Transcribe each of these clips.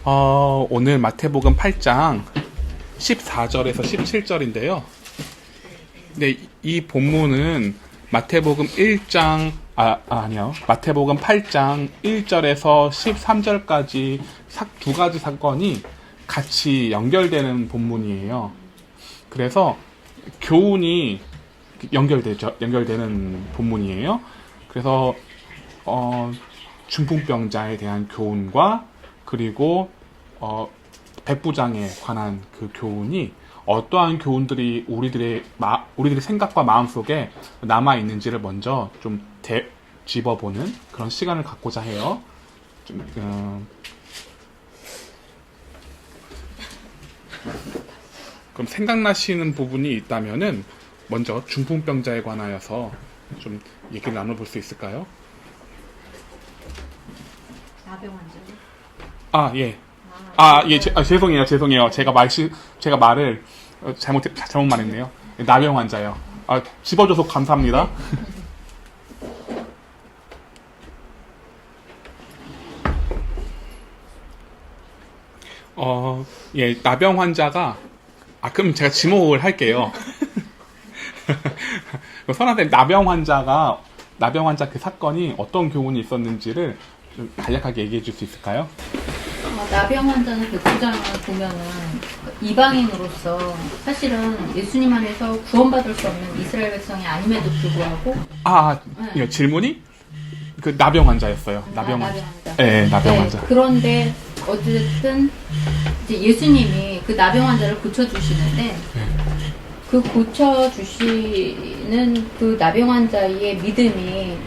오늘 마태복음 8장 14절에서 17절인데요. 네, 이 본문은 마태복음 1장, 아니요. 마태복음 8장 1절에서 13절까지 두 가지 사건이 같이 연결되는 본문이에요. 그래서 교훈이 연결되는 본문이에요. 그래서, 중풍병자에 대한 교훈과 그리고 백부장에 관한 그 교훈이 어떠한 교훈들이 우리들의 생각과 마음 속에 남아 있는지를 먼저 좀 집어보는 그런 시간을 갖고자 해요. 그럼 생각나시는 부분이 있다면은 먼저 중풍병자에 관하여서 좀 얘기를 나눠볼 수 있을까요? 나병 환자. 예. 예. 죄송해요. 제가 말을 잘못 말했네요. 나병 환자요. 집어줘서 감사합니다. 예, 나병 환자가, 그럼 제가 지목을 할게요. 선생님, 나병 환자 그 사건이 어떤 교훈이 있었는지를 좀 간략하게 얘기해 줄 수 있을까요? 나병 환자는 백부장을 보면은 이방인으로서 사실은 예수님 안에서 구원받을 수 없는 이스라엘 백성이 아님에도 불구하고 예, 질문이 그 나병 환자였어요. 나병 환자. 네, 나병 환자. 그런데 어쨌든 이제 예수님이 그 나병 환자를 고쳐주시는데 그 고쳐주시는 그 나병 환자의 믿음이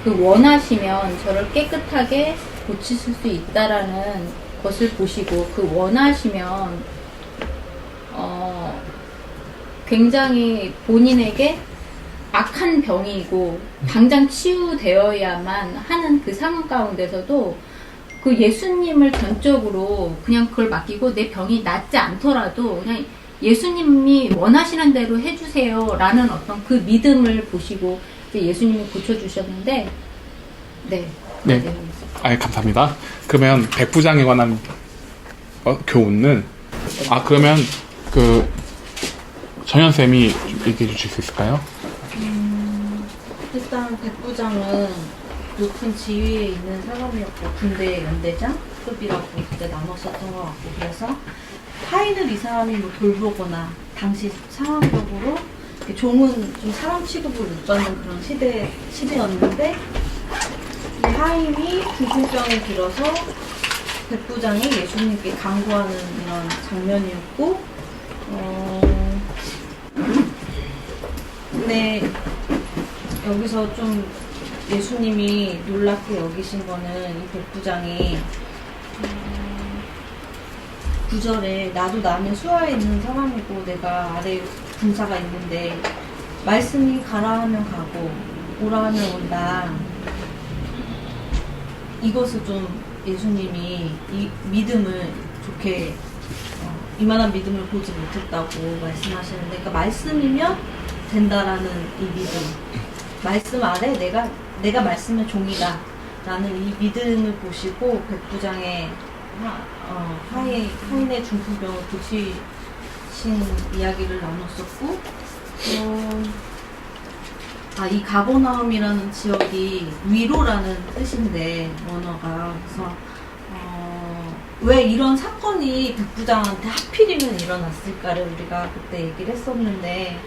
그 원하시면 저를 깨끗하게 고치실 수 있다라는 것을 보시고 그 원하시면 굉장히 본인에게 악한 병이고 당장 치유되어야만 하는 그 상황 가운데서도 그 예수님을 전적으로 그냥 그걸 맡기고 내 병이 낫지 않더라도 그냥 예수님이 원하시는 대로 해주세요 라는 어떤 그 믿음을 보시고 예수님이 고쳐주셨는데 네. 감사합니다. 그러면 백부장에 관한 교훈은 그러면 그 전현쌤이 좀 얘기해 주실 수 있을까요? 일단 백부장은 높은 지위에 있는 사람이었고 군대 연대장급이라고 그때 나눴었던 것 같고 그래서 타인을 이 사람이 뭐 돌보거나 당시 상황적으로 종은 좀 사람 취급을 못 받는 그런 시대였는데 하임이 중풍병에 들어서 백부장이 예수님께 간구하는 이런 장면이었고 근데 여기서 좀 예수님이 놀랍게 여기신 거는 이 백부장이 9절에 나도 남의 수하에 있는 사람이고 내가 아래 군사가 있는데 말씀이 가라 하면 가고 오라 하면 온다. 이것을 좀 예수님이 이 믿음을 좋게 이만한 믿음을 보지 못했다고 말씀하시는데 그러니까 말씀이면 된다라는 이 믿음 말씀 아래 내가 말씀의 종이다 라는 이 믿음을 보시고 백부장의 하인의 중풍병을 고치신 이야기를 나눴었고 이 가버나움이라는 지역이 위로라는 뜻인데 원어가 그래서 왜 이런 사건이 백부장한테 하필이면 일어났을까를 우리가 그때 얘기를 했었는데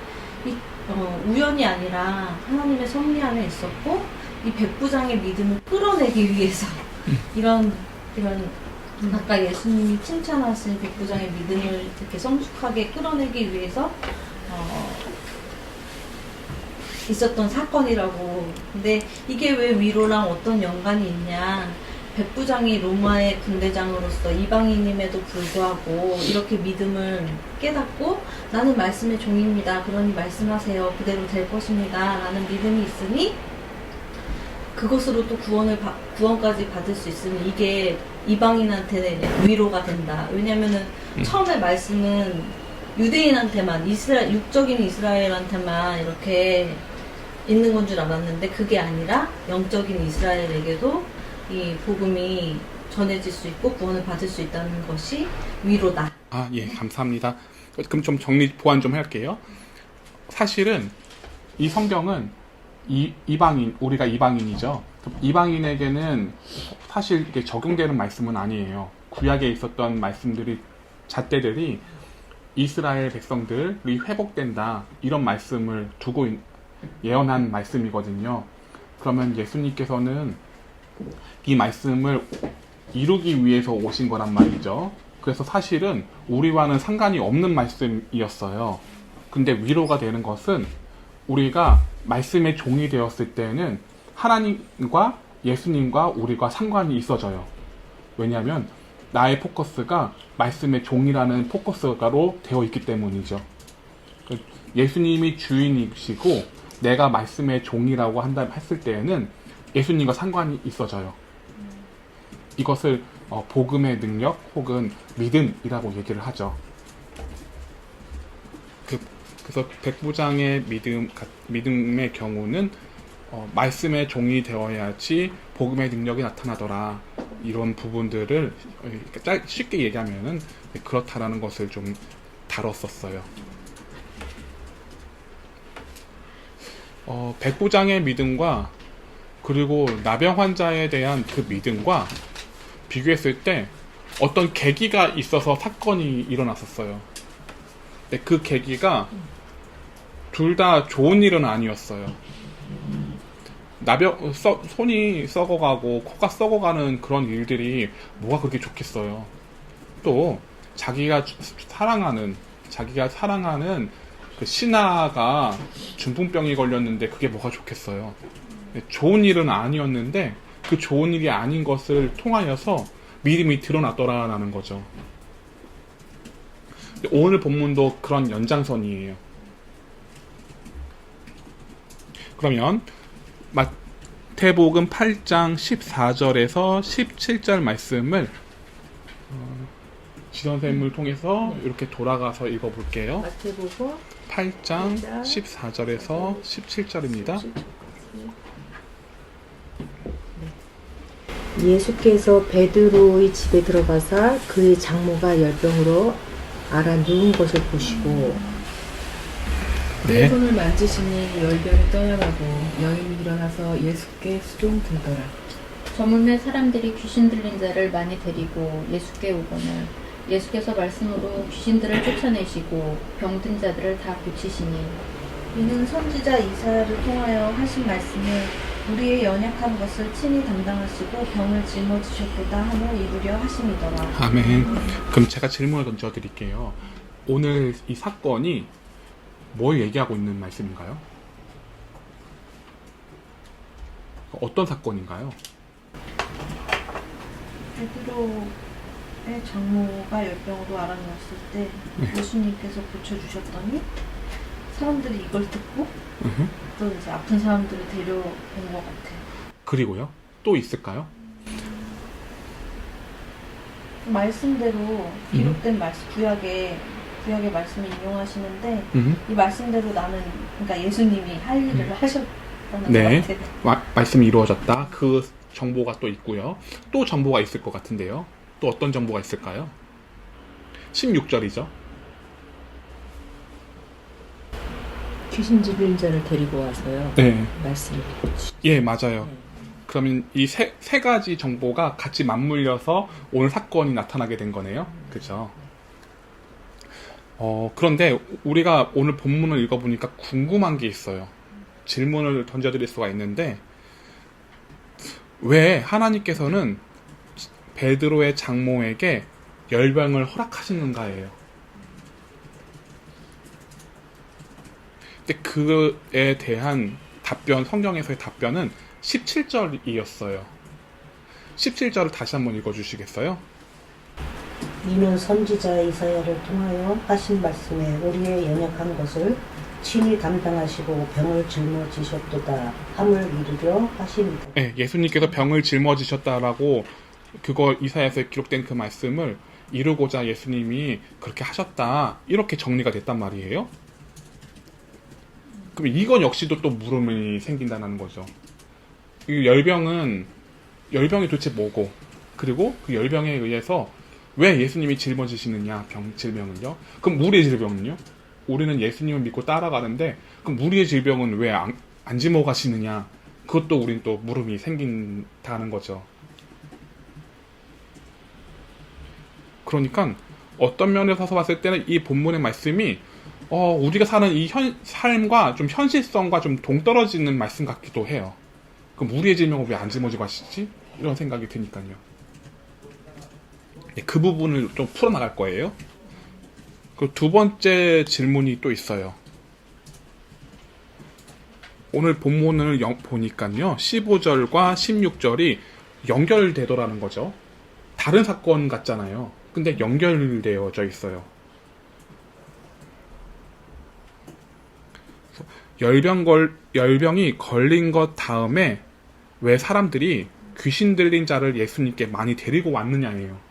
우연이 아니라 하나님의 섭리 안에 있었고 이 백부장의 믿음을 끌어내기 위해서 이런 아까 예수님이 칭찬하신 백부장의 믿음을 이렇게 성숙하게 끌어내기 위해서 있었던 사건이라고. 근데 이게 왜 위로랑 어떤 연관이 있냐. 백부장이 로마의 군대장으로서 이방인임에도 불구하고 이렇게 믿음을 깨닫고 나는 말씀의 종입니다. 그러니 말씀하세요. 그대로 될 것입니다. 라는 믿음이 있으니 그것으로 또 구원까지 받을 수 있으니 이게 이방인한테 위로가 된다. 왜냐면은 처음에 말씀은 유대인한테만 육적인 이스라엘한테만 이렇게 있는 건 줄 알았는데 그게 아니라 영적인 이스라엘에게도 이 복음이 전해질 수 있고 구원을 받을 수 있다는 것이 위로다. 아, 예, 감사합니다. 그럼 좀 정리 보완 좀 할게요. 사실은 이 성경은 이방인, 우리가 이방인이죠. 이방인에게는 사실 이게 적용되는 말씀은 아니에요. 구약에 있었던 말씀들이, 잣대들이 이스라엘 백성들이 회복된다, 이런 말씀을 두고 예언한 말씀이거든요. 그러면 예수님께서는 이 말씀을 이루기 위해서 오신 거란 말이죠. 그래서 사실은 우리와는 상관이 없는 말씀이었어요. 근데 위로가 되는 것은 우리가 말씀의 종이 되었을 때는 하나님과 예수님과 우리가 상관이 있어져요. 왜냐하면 나의 포커스가 말씀의 종이라는 포커스가로 되어 있기 때문이죠. 예수님이 주인이시고 내가 말씀의 종이라고 했을 때에는 예수님과 상관이 있어져요. 이것을 복음의 능력 혹은 믿음이라고 얘기를 하죠. 그래서 백부장의 믿음의 경우는 말씀의 종이 되어야지 복음의 능력이 나타나더라, 이런 부분들을 쉽게 얘기하면은 그렇다라는 것을 좀 다뤘었어요. 백부장의 믿음과 그리고 나병 환자에 대한 그 믿음과 비교했을 때 어떤 계기가 있어서 사건이 일어났었어요. 근데 그 계기가 둘 다 좋은 일은 아니었어요. 손이 썩어가고 코가 썩어가는 그런 일들이 뭐가 그렇게 좋겠어요. 또 자기가 사랑하는 그 신하가 중풍병이 걸렸는데 그게 뭐가 좋겠어요. 좋은 일은 아니었는데 그 좋은 일이 아닌 것을 통하여서 믿음이 드러났더라라는 거죠. 오늘 본문도 그런 연장선이에요. 그러면 마태복음 8장 14절에서 17절 말씀을 지선생님을 통해서 이렇게 돌아가서 읽어볼게요. 마태복음 8장 14절에서 17절입니다. 예수께서 베드로의 집에 들어가사 그의 장모가 열병으로 앓아 누운 것을 보시고 그의 네. 손을 만지시니 열병이 떠나가고 여인이 일어나서 예수께 수종들더라. 저물매 사람들이 귀신 들린 자를 많이 데리고 예수께 오거늘 예수께서 말씀으로 귀신들을 쫓아내시고 병든 자들을 다 고치시니 이는 선지자 이사야를 통하여 하신 말씀을 우리의 연약한 것을 친히 담당하시고 병을 짊어지셨도다 함을 이루려 하심이더라. 아멘. 그럼 제가 질문을 던져드릴게요. 오늘 이 사건이 뭘 얘기하고 있는 말씀인가요? 어떤 사건인가요? 베드로의 장모가 열병으로 앓아누웠을 때 예수님께서 고쳐주셨더니 사람들이 이걸 듣고 또 이제 아픈 사람들을 데려온 것 같아요. 그리고요? 또 있을까요? 말씀대로 기록된 말씀, 구약의 말씀을 인용하시는데 이 말씀대로 나는, 그러니까 예수님이 할 일을 하셨다는 네. 것 같아요. 말씀이 이루어졌다. 그 정보가 또 있고요. 또 정보가 있을 것 같은데요. 또 어떤 정보가 있을까요? 16절이죠. 귀신 들린 자를 데리고 와서요. 네. 말씀을 예, 맞아요. 그러면 이 세 가지 정보가 같이 맞물려서 오늘 사건이 나타나게 된 거네요. 그죠? 그런데 우리가 오늘 본문을 읽어보니까 궁금한 게 있어요. 질문을 던져드릴 수가 있는데, 왜 하나님께서는 베드로의 장모에게 열병을 허락하시는가예요. 근데 그에 대한 답변, 성경에서의 답변은 17절이었어요. 17절을 다시 한번 읽어주시겠어요? 이는 선지자 이사야를 통하여 하신 말씀에 우리의 연약한 것을 친히 담당하시고 병을 짊어지셨도다 함을 이루려 하십니다. 네, 예수님께서 병을 짊어지셨다라고 그거 이사야서에 기록된 그 말씀을 이루고자 예수님이 그렇게 하셨다, 이렇게 정리가 됐단 말이에요. 그럼 이건 역시도 또 물음이 생긴다는 거죠. 이 열병이 도대체 뭐고, 그리고 그 열병에 의해서 왜 예수님이 짊어지시느냐, 질병은요? 그럼 우리의 질병은요? 우리는 예수님을 믿고 따라가는데 그럼 우리의 질병은 왜 안 짊어가시느냐? 그것도 우린 또 물음이 생긴다는 거죠. 그러니까 어떤 면에서 봤을 때는 이 본문의 말씀이 우리가 사는 이 삶과 좀 현실성과 좀 동떨어지는 말씀 같기도 해요. 그럼 우리의 질병을 왜 안 짊어지고 하시지? 이런 생각이 드니까요. 그 부분을 좀 풀어나갈 거예요. 그 두 번째 질문이 또 있어요. 오늘 본문을 보니까요. 15절과 16절이 연결되더라는 거죠. 다른 사건 같잖아요. 근데 연결되어져 있어요. 열병이 걸린 것 다음에 왜 사람들이 귀신 들린 자를 예수님께 많이 데리고 왔느냐예요.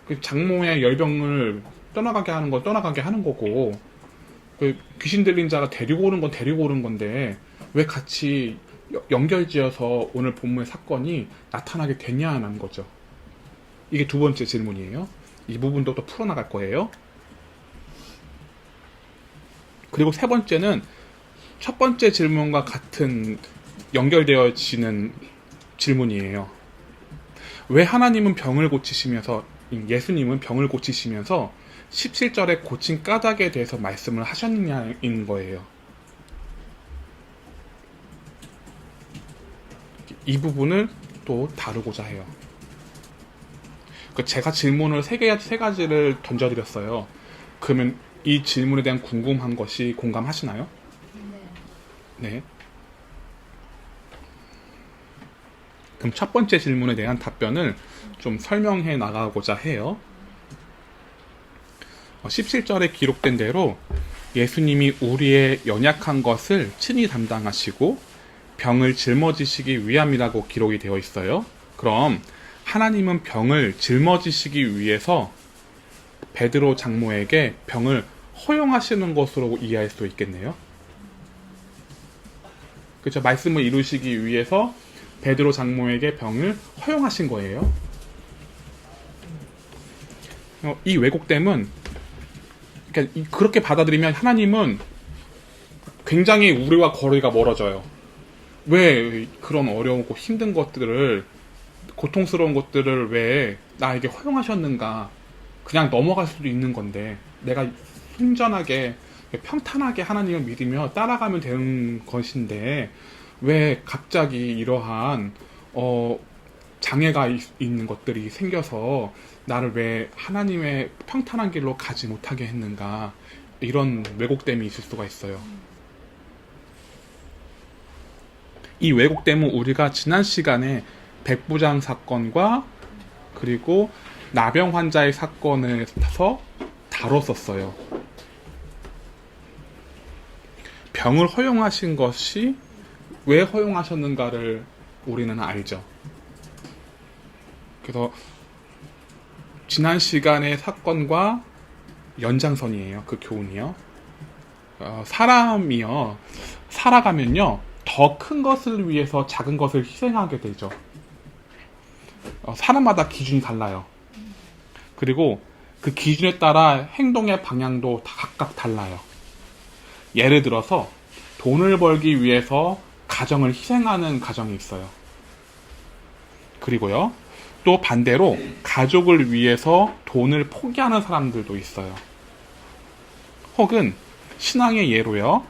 그 장모의 열병을 떠나가게 하는 건 떠나가게 하는 거고, 그 귀신 들린 자가 데리고 오는 건 데리고 오는 건데 왜 같이 연결지어서 오늘 본문의 사건이 나타나게 되냐는 거죠. 이게 두 번째 질문이에요. 이 부분도 또 풀어나갈 거예요. 그리고 세 번째는 첫 번째 질문과 같은 연결되어지는 질문이에요. 왜 하나님은 병을 고치시면서, 예수님은 병을 고치시면서 17절에 고친 까닭에 대해서 말씀을 하셨느냐인 거예요. 이 부분을 또 다루고자 해요. 제가 질문을 세 가지를 던져드렸어요. 그러면 이 질문에 대한 궁금한 것이 공감하시나요? 네. 그럼 첫 번째 질문에 대한 답변을 좀 설명해 나가고자 해요. 17절에 기록된 대로 예수님이 우리의 연약한 것을 친히 담당하시고 병을 짊어지시기 위함이라고 기록이 되어 있어요. 그럼 하나님은 병을 짊어지시기 위해서 베드로 장모에게 병을 허용하시는 것으로 이해할 수 있겠네요. 그렇죠? 말씀을 이루시기 위해서 베드로 장모에게 병을 허용하신 거예요. 이 왜곡됨은, 그러니까 그렇게 받아들이면 하나님은 굉장히 우리와 거리가 멀어져요. 왜 그런 어려우고 힘든 것들을, 고통스러운 것들을 왜 나에게 허용하셨는가? 그냥 넘어갈 수도 있는 건데 내가 순전하게 평탄하게 하나님을 믿으며 따라가면 되는 것인데 왜 갑자기 이러한 장애가 있는 것들이 생겨서 나를 왜 하나님의 평탄한 길로 가지 못하게 했는가? 이런 왜곡됨이 있을 수가 있어요. 이 왜곡됨은 우리가 지난 시간에 백부장 사건과 그리고 나병 환자의 사건에서 다뤘었어요. 병을 허용하신 것이 왜 허용하셨는가를 우리는 알죠. 그래서 지난 시간의 사건과 연장선이에요. 그 교훈이요. 사람이요, 살아가면요 더 큰 것을 위해서 작은 것을 희생하게 되죠. 사람마다 기준이 달라요. 그리고 그 기준에 따라 행동의 방향도 다 각각 달라요. 예를 들어서 돈을 벌기 위해서 가정을 희생하는 가정이 있어요. 그리고요, 또 반대로 가족을 위해서 돈을 포기하는 사람들도 있어요. 혹은 신앙의 예로요,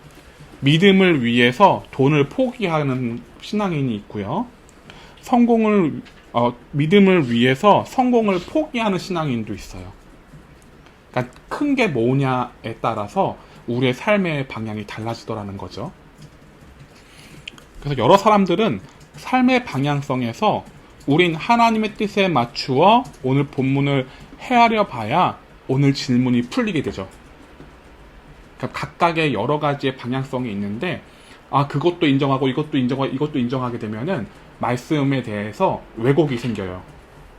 믿음을 위해서 돈을 포기하는 신앙인이 있고요, 믿음을 위해서 성공을 포기하는 신앙인도 있어요. 그러니까 큰 게 뭐냐에 따라서 우리의 삶의 방향이 달라지더라는 거죠. 그래서 여러 사람들은 삶의 방향성에서 우린 하나님의 뜻에 맞추어 오늘 본문을 헤아려 봐야 오늘 질문이 풀리게 되죠. 그러니까 각각의 여러 가지의 방향성이 있는데, 그것도 인정하고 이것도 인정하고 이것도 인정하게 되면은 말씀에 대해서 왜곡이 생겨요.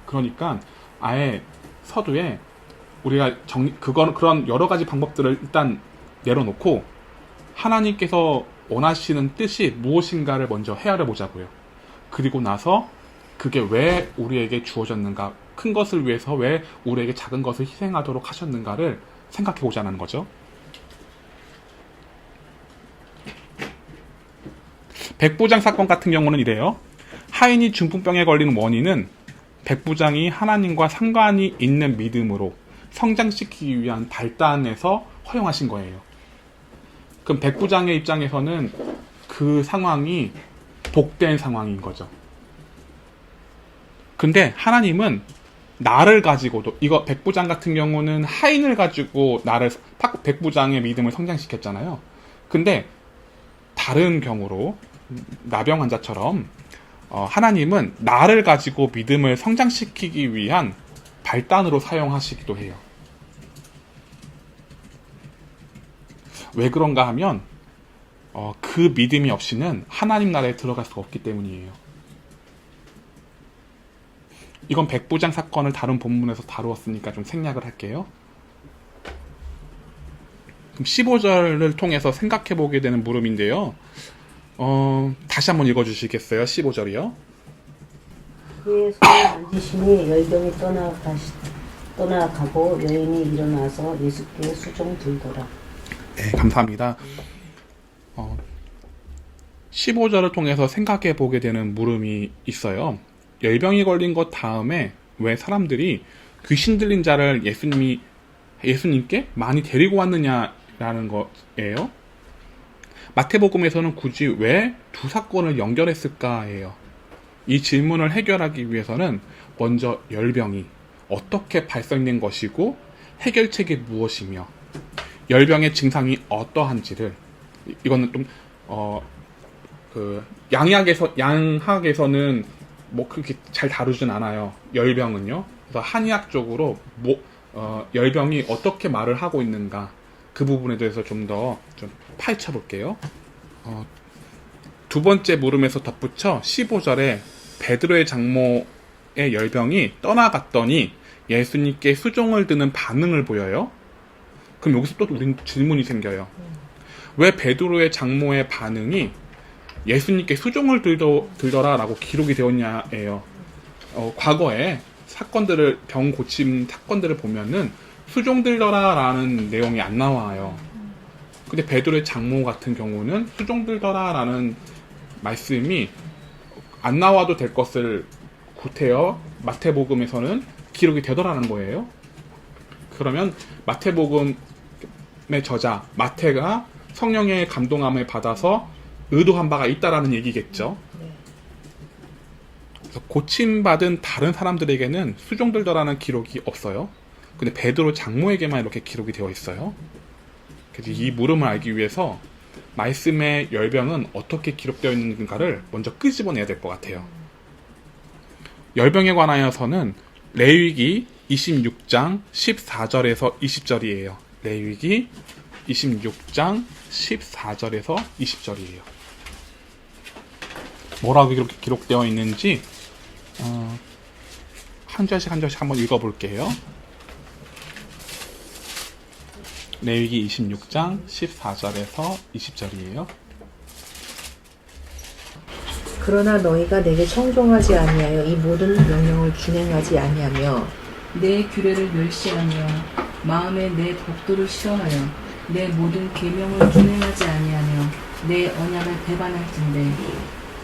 그러니까 아예 서두에 우리가 그런 여러 가지 방법들을 일단 내려놓고 하나님께서 원하시는 뜻이 무엇인가를 먼저 헤아려 보자고요. 그리고 나서 그게 왜 우리에게 주어졌는가, 큰 것을 위해서 왜 우리에게 작은 것을 희생하도록 하셨는가를 생각해 보자는 거죠. 백부장 사건 같은 경우는 이래요. 하인이 중풍병에 걸린 원인은 백부장이 하나님과 상관이 있는 믿음으로 성장시키기 위한 발단에서 허용하신 거예요. 그럼 백부장의 입장에서는 그 상황이 복된 상황인 거죠. 근데 하나님은 나를 가지고도, 이거 백부장 같은 경우는 하인을 가지고 백부장의 믿음을 성장시켰잖아요. 근데 다른 경우로 나병 환자처럼 하나님은 나를 가지고 믿음을 성장시키기 위한 발단으로 사용하시기도 해요. 왜 그런가 하면 그 믿음이 없이는 하나님 나라에 들어갈 수가 없기 때문이에요. 이건 백부장 사건을 다른 본문에서 다루었으니까 좀 생략을 할게요. 그럼 15절을 통해서 생각해 보게 되는 물음인데요. 다시 한번 읽어주시겠어요? 15절이요. 그의 손에 만지심이 열병이 떠나가고 여인이 일어나서 예수께 수종 들더라. 네, 감사합니다. 15절을 통해서 생각해 보게 되는 물음이 있어요. 열병이 걸린 것 다음에 왜 사람들이 귀신 들린 자를 예수님께 많이 데리고 왔느냐라는 거예요. 마태복음에서는 굳이 왜 두 사건을 연결했을까예요. 이 질문을 해결하기 위해서는 먼저 열병이 어떻게 발생된 것이고 해결책이 무엇이며 열병의 증상이 어떠한지를, 이거는 좀 양학에서는 뭐 그렇게 잘 다루진 않아요. 열병은요. 그래서 한의학적으로 열병이 어떻게 말을 하고 있는가, 그 부분에 대해서 좀 더 파헤쳐 볼게요. 두 번째 물음에서 덧붙여 15절에 베드로의 장모의 열병이 떠나갔더니 예수님께 수종을 드는 반응을 보여요. 그럼 여기서 또 우린 질문이 생겨요. 왜 베드로의 장모의 반응이 예수님께 수종을 들더라라고 기록이 되었냐예요. 과거에 사건들을, 병 고침 사건들을 보면은 수종 들더라라는 내용이 안 나와요. 근데 베드로의 장모 같은 경우는 수종 들더라라는 말씀이 안 나와도 될 것을 구태여 마태복음에서는 기록이 되더라는 거예요. 그러면 마태복음의 저자 마태가 성령의 감동함을 받아서 의도한 바가 있다라는 얘기겠죠. 그래서 고침받은 다른 사람들에게는 수종들더라는 기록이 없어요. 근데 베드로 장모에게만 이렇게 기록이 되어 있어요. 그래서 이 물음을 알기 위해서 말씀의 열병은 어떻게 기록되어 있는가를 먼저 끄집어내야 될 것 같아요. 열병에 관하여서는 레위기 26장 14절에서 20절이에요. 레위기 26장 14절에서 20절이에요. 뭐라고 이렇게 기록되어 있는지 한 절씩 한번 읽어볼게요. 레위기 26장 14절에서 20절이에요. 그러나 너희가 내게 청종하지 아니하여 이 모든 명령을 준행하지 아니하며 내 규례를 멸시하며 마음에 내 법도를 싫어하여 내 모든 계명을 준행하지 아니하며 내 언약을 배반할진대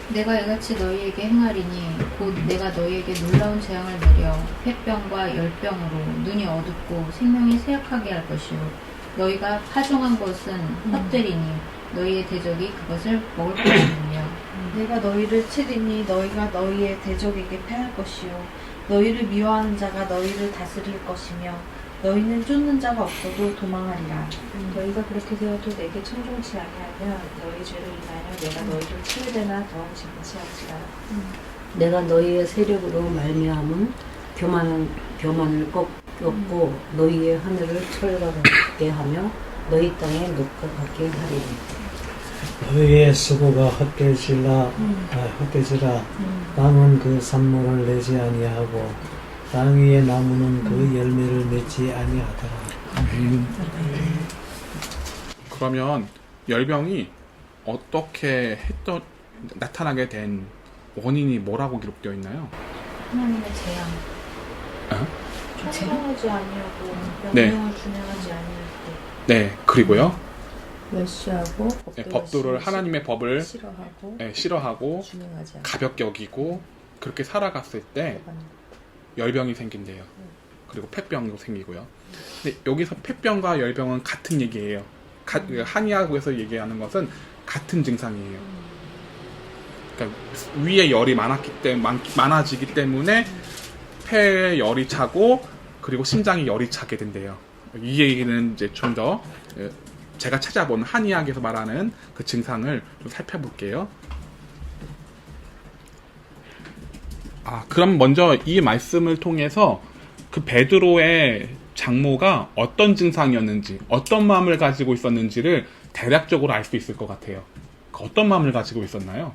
내가 이같이 너희에게 행하리니 곧 내가 너희에게 놀라운 재앙을 내려 폐병과 열병으로 눈이 어둡고 생명이 쇠약하게 할 것이요 너희가 파종한 것은 헛되리니 너희의 대적이 그것을 먹을 것이며 내가 너희를 치리니 너희가 너희의 대적에게 패할 것이요 너희를 미워하는 자가 너희를 다스릴 것이며 너희는 쫓는 자가 없어도 도망하리라. 너희가 그렇게 되어도 내게 청종치 아니하면 너희 죄로 인하여 내가 너희를 7배나 더 징치할지라. 내가 너희의 세력으로 말미암은 교만을 꺾고 너희의 하늘을 철갑게 하며 너희 땅에 녹아가게 하리니 너희의 수고가 헛되지라 땅은 그 산모를 내지 아니하고 땅 위의 나무는 그 열매를 맺지 아니하더라. 그러면 열병이 어떻게 나타나게 된 원인이 뭐라고 기록되어 있나요? 하나님의 재앙. 어? 청정하지 아니하고 네. 명령을 준행하지 아니할 네, 그리고요. 멸시하고 네, 법도를 하나님의 법을 싫어하고 네, 싫어하고 준행하지 않고 가볍게 여기고 그렇게 살아갔을 때 열병이 생긴대요. 그리고 폐병도 생기고요. 근데 여기서 폐병과 열병은 같은 얘기예요. 한의학에서 얘기하는 것은 같은 증상이에요. 그러니까 위에 열이 많아지기 때문에 폐에 열이 차고 그리고 심장에 열이 차게 된대요. 이 얘기는 이제 좀 더 제가 찾아본 한의학에서 말하는 그 증상을 좀 살펴볼게요. 그럼 먼저 이 말씀을 통해서 그 베드로의 장모가 어떤 증상이었는지, 어떤 마음을 가지고 있었는지를 대략적으로 알 수 있을 것 같아요. 어떤 마음을 가지고 있었나요?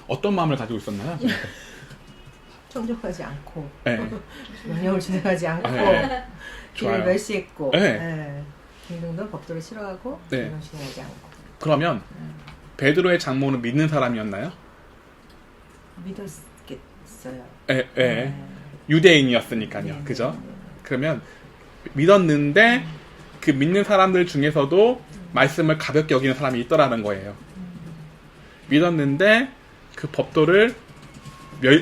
어떤 마음을 가지고 있었나요? 청정하지 않고 네. 명령을 준행하지 않고 네. 길을 좋아요. 멸시했고 네. 등등등 법도를 싫어하고 네. 명령을 준행하지 않고 그러면 베드로의 장모는 믿는 사람이었나요? 믿었겠어요. 예. 유대인이었으니까요. 그죠? 그러면 믿었는데 그 믿는 사람들 중에서도 말씀을 가볍게 여기는 사람이 있더라는 거예요. 믿었는데 그 법도를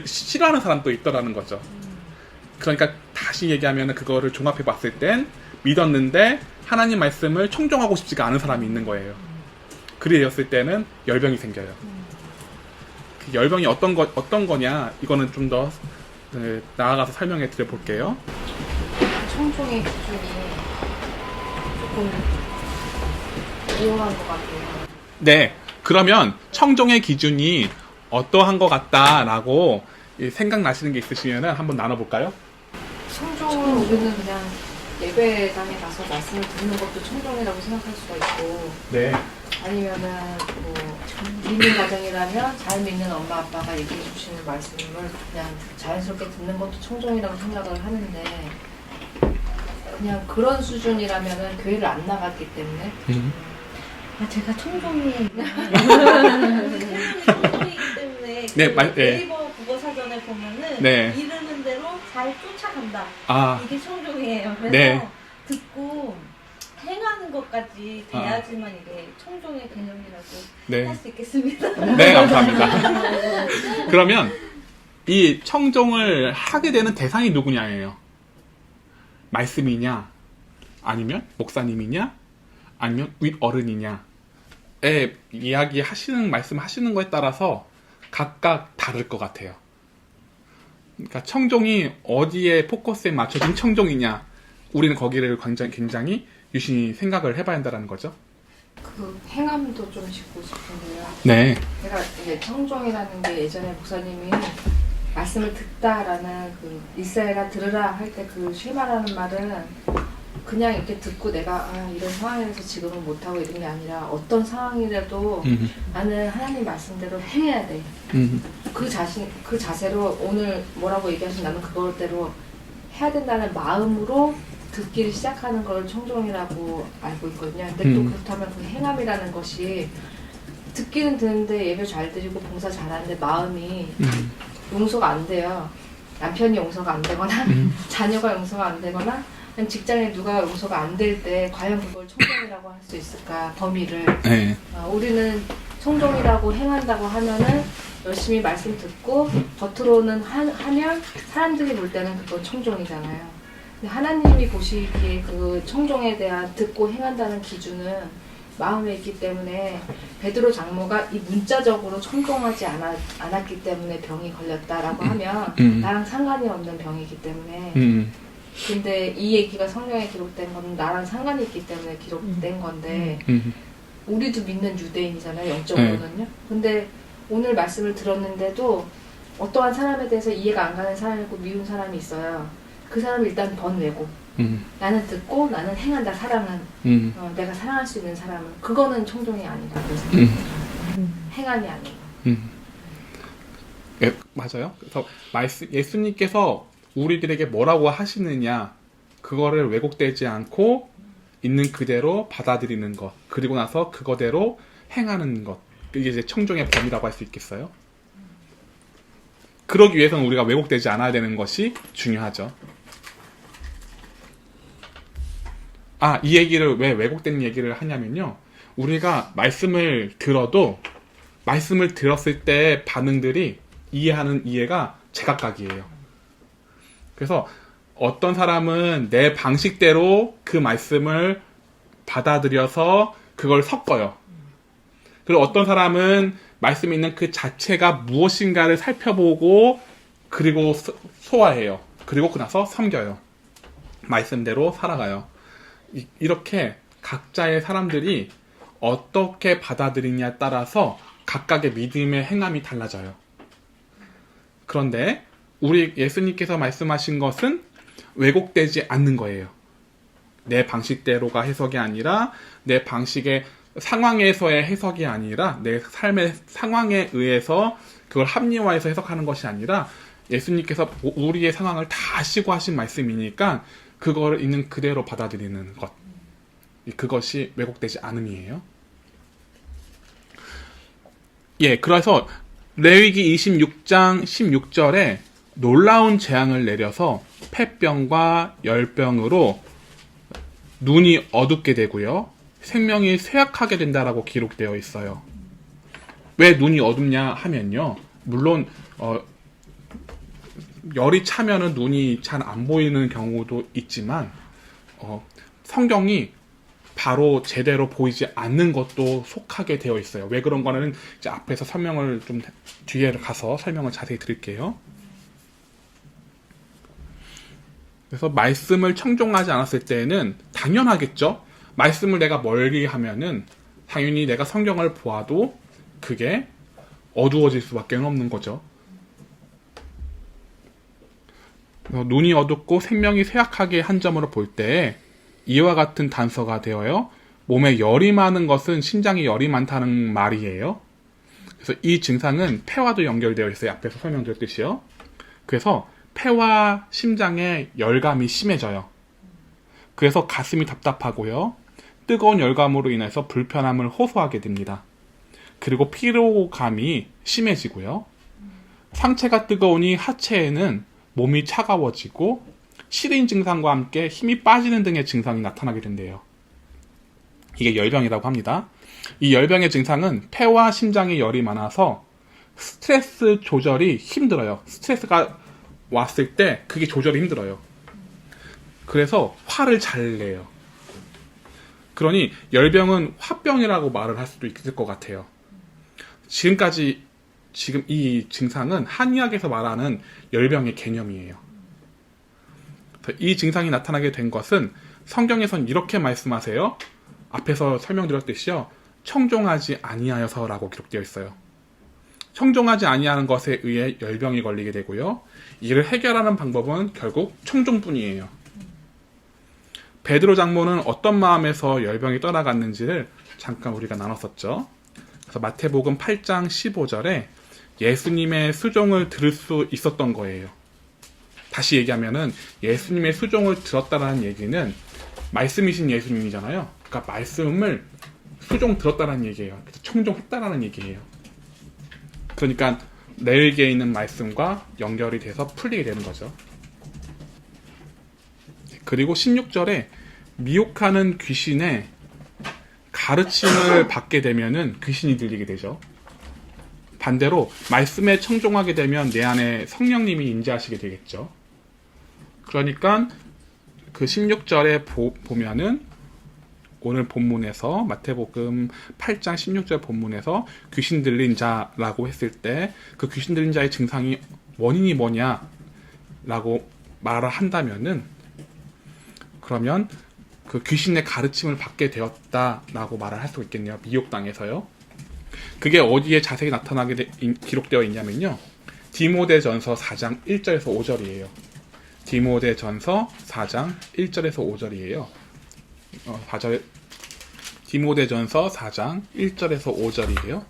싫어하는 사람도 있더라는 거죠. 그러니까 다시 얘기하면 그거를 종합해 봤을 땐 믿었는데 하나님 말씀을 청종하고 싶지가 않은 사람이 있는 거예요. 그랬을 때는 열병이 생겨요. 그 열병이 어떤 거냐 이거는 좀 더 나아가서 설명해 드려 볼게요. 청종의 기준이 조금 이용한 것 같아요. 네, 그러면 청종의 기준이 어떠한 것 같다라고 생각나시는 게 있으시면 한번 나눠볼까요? 청종은 우리는 그냥 예배당에 가서 말씀을 듣는 것도 청종이라고 생각할 수가 있고, 네. 아니면은 뭐 믿는 가정이라면 잘 믿는 엄마 아빠가 얘기해 주시는 말씀을 그냥 자연스럽게 듣는 것도 청종이라고 생각을 하는데, 그냥 그런 수준이라면은 교회를 안 나갔기 때문에 제가 청종이에요. 청종이기 때문에 네, 그 네. 네이버 국어 사전에 보면은 네. 이르는 대로 잘 쫓아간다. 아, 이게 청종이에요. 그래서 네. 듣고 행하는 것까지 돼야지만 이게 청종의 개념이라고 네. 할 수 있겠습니다. 네, 감사합니다. 그러면 이 청종을 하게 되는 대상이 누구냐예요. 말씀이냐, 아니면 목사님이냐, 아니면 윗어른이냐에 말씀하시는 거에 따라서 각각 다를 것 같아요. 그러니까 청종이 어디에 포커스에 맞춰진 청종이냐, 우리는 거기를 굉장히 유심히 생각을 해봐야 한다는 거죠. 그 행함도 좀 짚고 싶은데요. 네. 제가 이제 청종이라는 게 예전에 목사님이 말씀을 듣다라는 그 이스라엘아 들으라 할 때 그 쉐마라는 말은 그냥 이렇게 듣고 내가 이런 상황에서 지금은 못하고 이런 게 아니라 어떤 상황이라도 나는 하나님 말씀대로 행해야 돼. 그 자세로 오늘 뭐라고 얘기하시면 나는 그거대로 해야 된다는 마음으로 듣기를 시작하는 걸 청종이라고 알고 있거든요. 근데 또 그렇다면 그 행함이라는 것이 듣기는 듣는데 예배 잘 드리고 봉사 잘하는데 마음이 용서가 안 돼요. 남편이 용서가 안 되거나 자녀가 용서가 안 되거나 직장에 누가 용서가 안 될 때 과연 그걸 청종이라고 할 수 있을까, 범위를. 네. 우리는 청종이라고 행한다고 하면은 열심히 말씀 듣고 겉으로는 하면 사람들이 볼 때는 그건 청종이잖아요. 근데 하나님이 보시기에 그 청종에 대한 듣고 행한다는 기준은 마음에 있기 때문에 베드로 장모가 이 문자적으로 청종하지 않았기 때문에 병이 걸렸다라고 하면 나랑 상관이 없는 병이기 때문에 근데 이 얘기가 성경에 기록된 건 나랑 상관이 있기 때문에 기록된 건데 우리도 믿는 유대인이잖아요, 영적으로는요. 근데 오늘 말씀을 들었는데도 어떠한 사람에 대해서 이해가 안 가는 사람이 있고 미운 사람이 있어요. 그 사람을 일단 번외고 나는 듣고 나는 행한다. 사랑은 내가 사랑할 수 있는 사람은 그거는 청종이 아니라고 생각해요. 행함이 아니고. 예, 맞아요. 그래서 예수님께서 우리들에게 뭐라고 하시느냐 그거를 왜곡되지 않고 있는 그대로 받아들이는 것, 그리고 나서 그거대로 행하는 것. 이게 이제 청종의 범위라고 할 수 있겠어요? 그러기 위해서는 우리가 왜곡되지 않아야 되는 것이 중요하죠. 이 얘기를 왜 왜곡된 얘기를 하냐면요. 우리가 말씀을 들어도 말씀을 들었을 때 반응들이 이해하는 이해가 제각각이에요. 그래서 어떤 사람은 내 방식대로 그 말씀을 받아들여서 그걸 섞어요. 그리고 어떤 사람은 말씀에 있는 그 자체가 무엇인가를 살펴보고 그리고 소화해요. 그리고 나서 섬겨요. 말씀대로 살아가요. 이렇게 각자의 사람들이 어떻게 받아들이냐에 따라서 각각의 믿음의 행함이 달라져요. 그런데 우리 예수님께서 말씀하신 것은 왜곡되지 않는 거예요. 내 방식대로가 해석이 아니라 내 방식의 상황에서의 해석이 아니라 내 삶의 상황에 의해서 그걸 합리화해서 해석하는 것이 아니라 예수님께서 우리의 상황을 다 아시고 하신 말씀이니까 그걸 있는 그대로 받아들이는 것. 그것이 왜곡되지 않음이에요. 그래서 레위기 26장 16절에 놀라운 재앙을 내려서 폐병과 열병으로 눈이 어둡게 되고요. 생명이 쇠약하게 된다라고 기록되어 있어요. 왜 눈이 어둡냐 하면요. 물론 열이 차면은 눈이 잘 안 보이는 경우도 있지만 성경이 바로 제대로 보이지 않는 것도 속하게 되어 있어요. 왜 그런 거는 이제 앞에서 설명을 좀 뒤에 가서 설명을 자세히 드릴게요. 그래서 말씀을 청종하지 않았을 때는 당연하겠죠. 말씀을 내가 멀리 하면은 당연히 내가 성경을 보아도 그게 어두워질 수밖에 없는 거죠. 눈이 어둡고 생명이 쇠약하게 한 점으로 볼 때 이와 같은 단서가 되어요. 몸에 열이 많은 것은 심장에 열이 많다는 말이에요. 그래서 이 증상은 폐와도 연결되어 있어요. 앞에서 설명드렸듯이요. 그래서 폐와 심장에 열감이 심해져요. 그래서 가슴이 답답하고요. 뜨거운 열감으로 인해서 불편함을 호소하게 됩니다. 그리고 피로감이 심해지고요. 상체가 뜨거우니 하체에는 몸이 차가워지고 시린 증상과 함께 힘이 빠지는 등의 증상이 나타나게 된대요. 이게 열병이라고 합니다. 이 열병의 증상은 폐와 심장에 열이 많아서 스트레스 조절이 힘들어요. 스트레스가 왔을 때 그게 조절이 힘들어요. 그래서 화를 잘 내요. 그러니 열병은 화병이라고 말을 할 수도 있을 것 같아요. 지금 이 증상은 한의학에서 말하는 열병의 개념이에요. 이 증상이 나타나게 된 것은 성경에선 이렇게 말씀하세요. 앞에서 설명드렸듯이요. 청종하지 아니하여서라고 기록되어 있어요. 청종하지 아니하는 것에 의해 열병이 걸리게 되고요. 이를 해결하는 방법은 결국 청종뿐이에요. 베드로 장모는 어떤 마음에서 열병이 떠나갔는지를 잠깐 우리가 나눴었죠. 그래서 마태복음 8장 15절에 예수님의 수종을 들을 수 있었던 거예요. 다시 얘기하면은 예수님의 수종을 들었다는 얘기는 말씀이신 예수님이잖아요. 그러니까 말씀을 수종 들었다는 얘기예요. 그래서 청종했다라는 얘기예요. 그러니까 레위기에 있는 말씀과 연결이 돼서 풀리게 되는 거죠. 그리고 16절에 미혹하는 귀신의 가르침을 받게 되면은 귀신이 들리게 되죠. 반대로 말씀에 청종하게 되면 내 안에 성령님이 임재하시게 되겠죠. 그러니까 그 16절에 보면은 오늘 본문에서 마태복음 8장 16절 본문에서 귀신 들린 자라고 했을 때 그 귀신 들린 자의 증상이 원인이 뭐냐라고 말을 한다면은 그러면 그 귀신의 가르침을 받게 되었다라고 말을 할 수 있겠네요. 미혹당해서요. 그게 어디에 자세히 나타나게 기록되어 있냐면요. 디모데전서 4장 1절에서 5절이에요. 디모데전서 4장 1절에서 5절이에요. 디모데전서 4장 1절에서 5절이에요.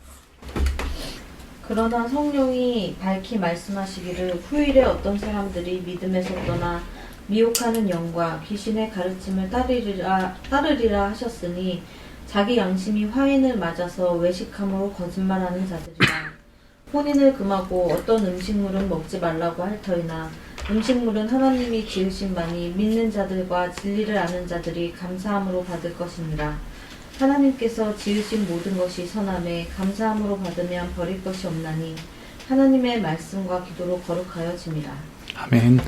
그러나 성령이 밝히 말씀하시기를 후일에 어떤 사람들이 믿음에서 떠나 미혹하는 영과 귀신의 가르침을 따르리라 하셨으니 자기 양심이 화인을 맞아서 외식함으로 거짓말하는 자들이라. 혼인을 금하고 어떤 음식물은 먹지 말라고 할 터이나 음식물은 하나님이 지으신 바니 믿는 자들과 진리를 아는 자들이 감사함으로 받을 것이니라. 하나님께서 지으신 모든 것이 선함에 감사함으로 받으면 버릴 것이 없나니 하나님의 말씀과 기도로 거룩하여 짐이라. 아멘.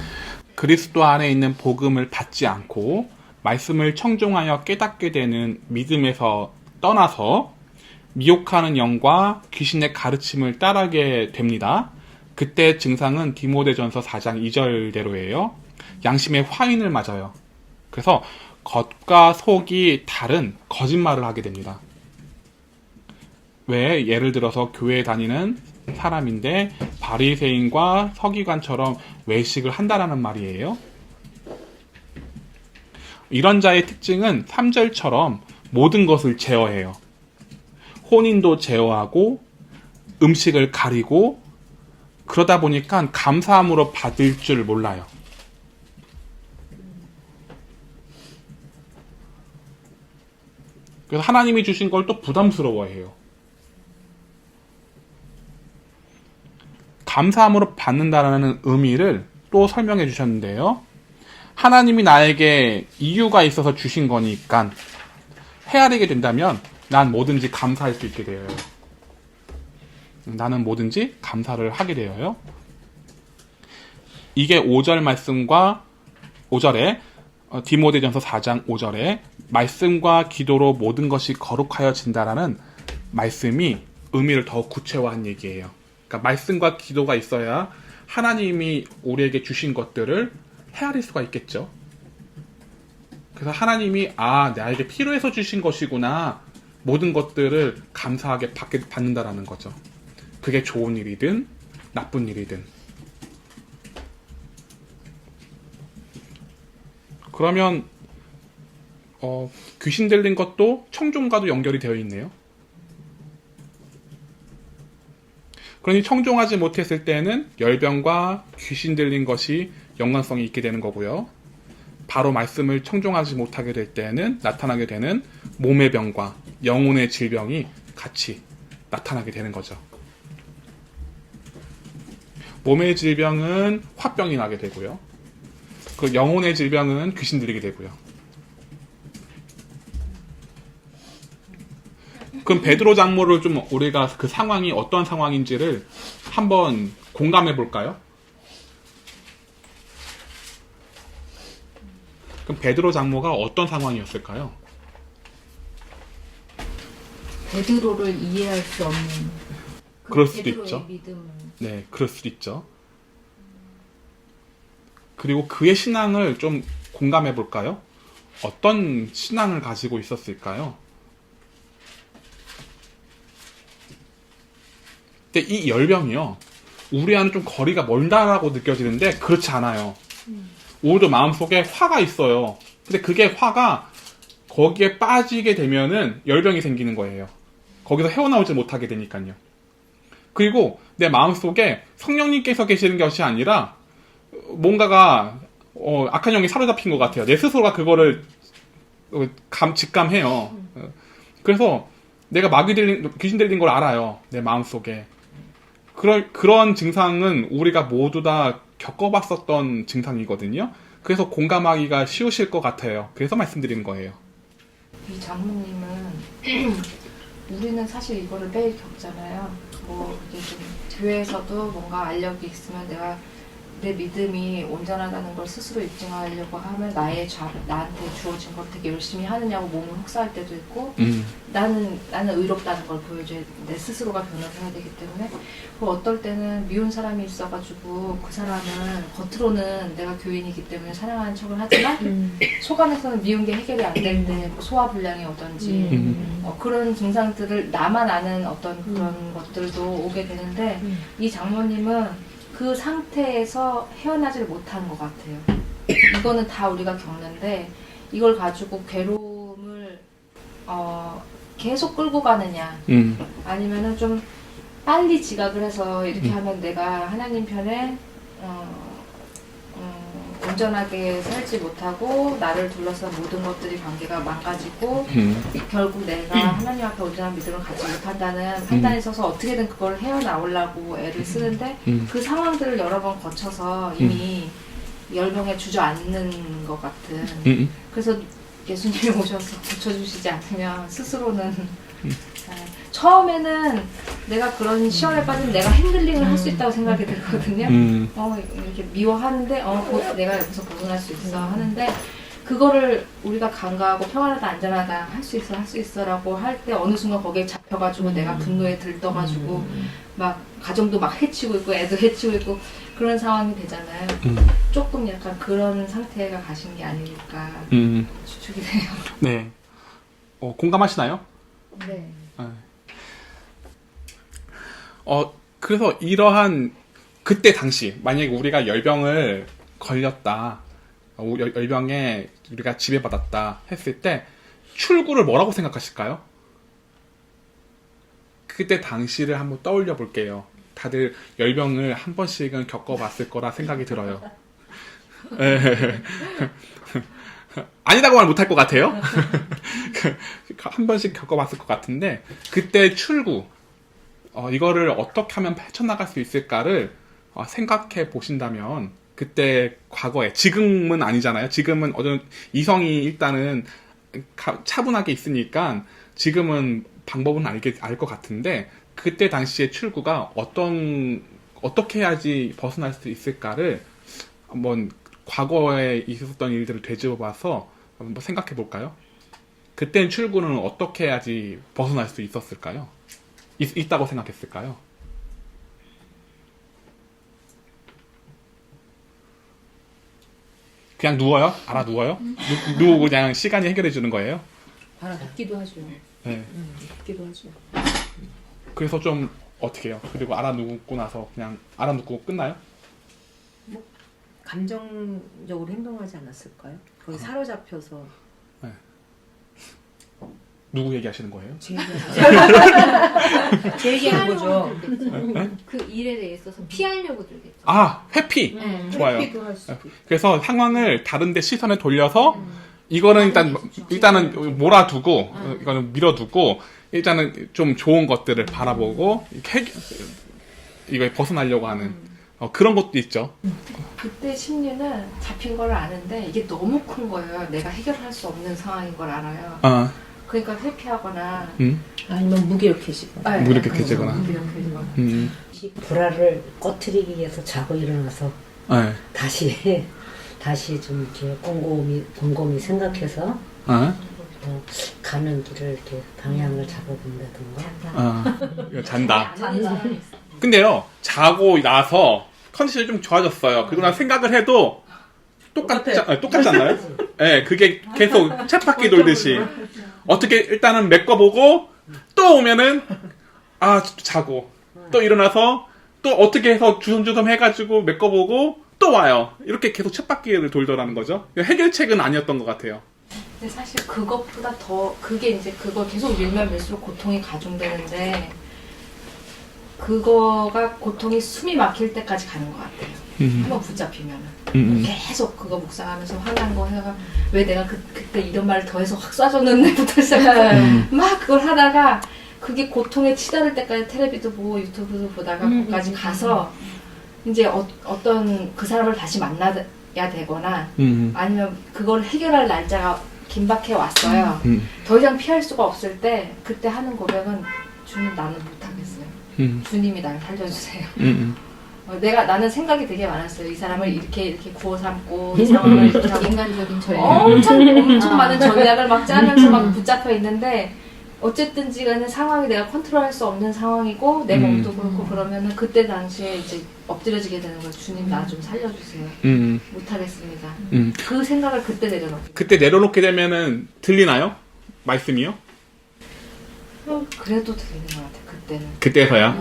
그리스도 안에 있는 복음을 받지 않고 말씀을 청종하여 깨닫게 되는 믿음에서 떠나서 미혹하는 영과 귀신의 가르침을 따르게 됩니다. 그때 증상은 디모데전서 4장 2절대로예요. 양심의 화인을 맞아요. 그래서 겉과 속이 다른 거짓말을 하게 됩니다. 왜? 예를 들어서 교회에 다니는 사람인데 바리새인과 서기관처럼 외식을 한다라는 말이에요. 이런 자의 특징은 3절처럼 모든 것을 제어해요. 혼인도 제어하고 음식을 가리고 그러다 보니까 감사함으로 받을 줄 몰라요. 그래서 하나님이 주신 걸 또 부담스러워해요. 감사함으로 받는다라는 의미를 또 설명해 주셨는데요. 하나님이 나에게 이유가 있어서 주신 거니까 헤아리게 된다면 난 뭐든지 감사할 수 있게 되어요. 나는 뭐든지 감사를 하게 되어요. 이게 5절 말씀과 5절에 디모데전서 4장 5절에 말씀과 기도로 모든 것이 거룩하여진다라는 말씀이 의미를 더 구체화한 얘기예요. 그러니까 말씀과 기도가 있어야 하나님이 우리에게 주신 것들을 헤아릴 수가 있겠죠. 그래서 하나님이 나에게 필요해서 주신 것이구나, 모든 것들을 감사하게 받는다라는 거죠. 그게 좋은 일이든 나쁜 일이든. 그러면 귀신 들린 것도 청종과도 연결이 되어 있네요. 그러니 청종하지 못했을 때는 열병과 귀신 들린 것이 연관성이 있게 되는 거고요. 바로 말씀을 청종하지 못하게 될 때는 나타나게 되는 몸의 병과 영혼의 질병이 같이 나타나게 되는 거죠. 몸의 질병은 화병이 나게 되고요. 그 영혼의 질병은 귀신 들리게 되고요. 그럼 베드로 장모를 좀 우리가 그 상황이 어떤 상황인지를 한번 공감해 볼까요? 그럼 베드로 장모가 어떤 상황이었을까요? 베드로를 이해할 수 없는 그럴 수도 베드로의 있죠. 믿음을. 네, 그럴 수도 있죠. 그리고 그의 신앙을 좀 공감해 볼까요? 어떤 신앙을 가지고 있었을까요? 근데 이 열병이요, 우리와는 좀 거리가 멀다라고 느껴지는데 그렇지 않아요. 오히려 마음속에 화가 있어요. 근데 그게 화가 거기에 빠지게 되면은 열병이 생기는 거예요. 거기서 헤어나오지 못하게 되니까요. 그리고 내 마음속에 성령님께서 계시는 것이 아니라 뭔가가 악한 영이 사로잡힌 것 같아요. 내 스스로가 그거를 직감해요. 그래서 내가 귀신 들린 걸 알아요. 내 마음속에. 그런 증상은 우리가 모두 다 겪어봤었던 증상이거든요. 그래서 공감하기가 쉬우실 것 같아요. 그래서 말씀드리는 거예요. 이 장모님은 우리는 사실 이거를 매일 겪잖아요. 뭐 이제 좀 교회에서도 뭔가 알력이 있으면 내가 내 믿음이 온전하다는 걸 스스로 입증하려고 하면 나한테 주어진 걸 되게 열심히 하느냐고 몸을 혹사할 때도 있고, 나는 의롭다는 걸 보여줘야 내 스스로가 변화를 해야 되기 때문에, 어떨 때는 미운 사람이 있어가지고 그 사람은 겉으로는 내가 교인이기 때문에 사랑하는 척을 하지만 속 안에서는 미운 게 해결이 안 될 때 소화불량이 오든지 그런 증상들을 나만 아는 어떤 그런 것들도 오게 되는데, 이 장모님은 그 상태에서 헤어나지를 못한 것 같아요. 이거는 다 우리가 겪는데, 이걸 가지고 괴로움을 계속 끌고 가느냐, 아니면은 좀 빨리 지각을 해서 이렇게 하면 내가 하나님 편에 온전하게 살지 못하고 나를 둘러싼 모든 것들이 관계가 망가지고 결국 내가 하나님 앞에 온전한 믿음을 갖지 못한다는 판단이 있어서 어떻게든 그걸 헤어나오려고 애를 쓰는데 그 상황들을 여러 번 거쳐서 이미 열병에 주저앉는 것 같은 그래서 예수님이 오셔서 고쳐주시지 않으면 스스로는 처음에는 내가 그런 시험에 빠지면 내가 핸들링을 할 수 있다고 생각이 들거든요. 이렇게 미워하는데 곧 내가 여기서 벗어날 수 있어 하는데 그거를 우리가 간과하고 평안하다 안전하다 할 수 있어 라고 할 때 어느 순간 거기에 잡혀가지고 내가 분노에 들떠가지고 막 가정도 막 해치고 있고 애도 해치고 있고 그런 상황이 되잖아요. 조금 약간 그런 상태가 가신 게 아닐까 추측이 돼요. 네. 공감하시나요? 네. 그래서 이러한 그때 당시 만약에 우리가 열병을 걸렸다, 열병에 우리가 지배받았다 했을 때 출구를 뭐라고 생각하실까요? 그때 당시를 한번 떠올려 볼게요. 다들 열병을 한 번씩은 겪어봤을 거라 생각이 들어요. 아니라고 말 못할 것 같아요. 한 번씩 겪어봤을 것 같은데 그때 출구, 이거를 어떻게 하면 헤쳐나갈 수 있을까를 생각해 보신다면 그때 과거에, 지금은 아니잖아요. 지금은 이성이 일단은 차분하게 있으니까 지금은 방법은 알 것 같은데 그때 당시의 출구가 어떻게 해야지 벗어날 수 있을까를 한번 과거에 있었던 일들을 되짚어봐서 한번 생각해 볼까요? 그때는 출구는 어떻게 해야지 벗어날 수 있었을까요? 있다고 생각했을까요? 그냥 누워요? 알아 누워요? 누우고 그냥 시간이 해결해 주는 거예요? 알아듣기도 하죠. 네. 듣기도 하죠. 그래서 좀 어떻게 해요? 그리고 알아누고 나서 그냥 알아누고 끝나요? 감정적으로 행동하지 않았을까요? 거기 사로잡혀서 누구 얘기하시는 거예요? 제 얘기하는 거죠. 그 일에 대해서 피하려고 들겠죠. 회피! 좋아요. 회피도 할 수 있고. 그래서 상황을 다른데 시선을 돌려서 이거는 일단은 몰아두고 이거는 밀어두고 일단은 좀 좋은 것들을 바라보고 이거에 벗어나려고 하는 그런 것도 있죠. 그때 심리는 잡힌 걸 아는데 이게 너무 큰 거예요. 내가 해결할 수 없는 상황인 걸 알아요. 그러니까 회피하거나 아니면 무기력해지고. 무기력해지거나. 불화를 꺼트리기 위해서 자고 일어나서 다시 좀 이렇게 곰곰이 생각해서 가는 길을 이렇게 방향을 잡아본다든가. 잔다. 근데요, 자고 나서 컨디션이 좀 좋아졌어요. 그러고 나서 생각을 해도 똑같지 않나요? 네, 그게 계속 쳇바퀴 돌듯이. 어떻게 일단은 메꿔보고 또 오면은 자고 또 일어나서 또 어떻게 해서 주섬주섬 해가지고 메꿔보고 또 와요. 이렇게 계속 쳇바퀴를 돌더라는 거죠. 해결책은 아니었던 것 같아요. 근데 사실 그것보다 더 그게 이제 그걸 계속 밀면 밀수록 고통이 가중되는데 그거가 고통이 숨이 막힐 때까지 가는 것 같아요. 한번 붙잡히면은 계속 그거 묵상하면서 화난 거 해가 왜 내가 그때 이런 말을 더해서 확 쏴줬는데부터 시작해서 막 그걸 하다가 그게 고통에 치달을 때까지 텔레비도 보고 유튜브도 보다가 거기까지 가서 이제 어떤 그 사람을 다시 만나야 되거나 아니면 그걸 해결할 날짜가 긴박해 왔어요. 더 이상 피할 수가 없을 때 그때 하는 고백은 주님 나는 못하겠어요. 주님이 나를 살려주세요. 나는 생각이 되게 많았어요. 이 사람을 이렇게 구워 삼고 이 상황을 이렇게 하고 인간적인 전략. 엄청 많은 전략을 막 짜면서 막 붙잡혀 있는데 어쨌든지 간에 상황이 내가 컨트롤할 수 없는 상황이고 내 몸도 그렇고 그러면은 그때 당시에 이제 엎드려지게 되는 거예요. 주님 나 좀 살려주세요. 못하겠습니다. 그 생각을 그때 내려놓고. 그때 내려놓게 되면은 들리나요? 말씀이요? 그래도 들리는 것 같아요. 그때는. 그때서야?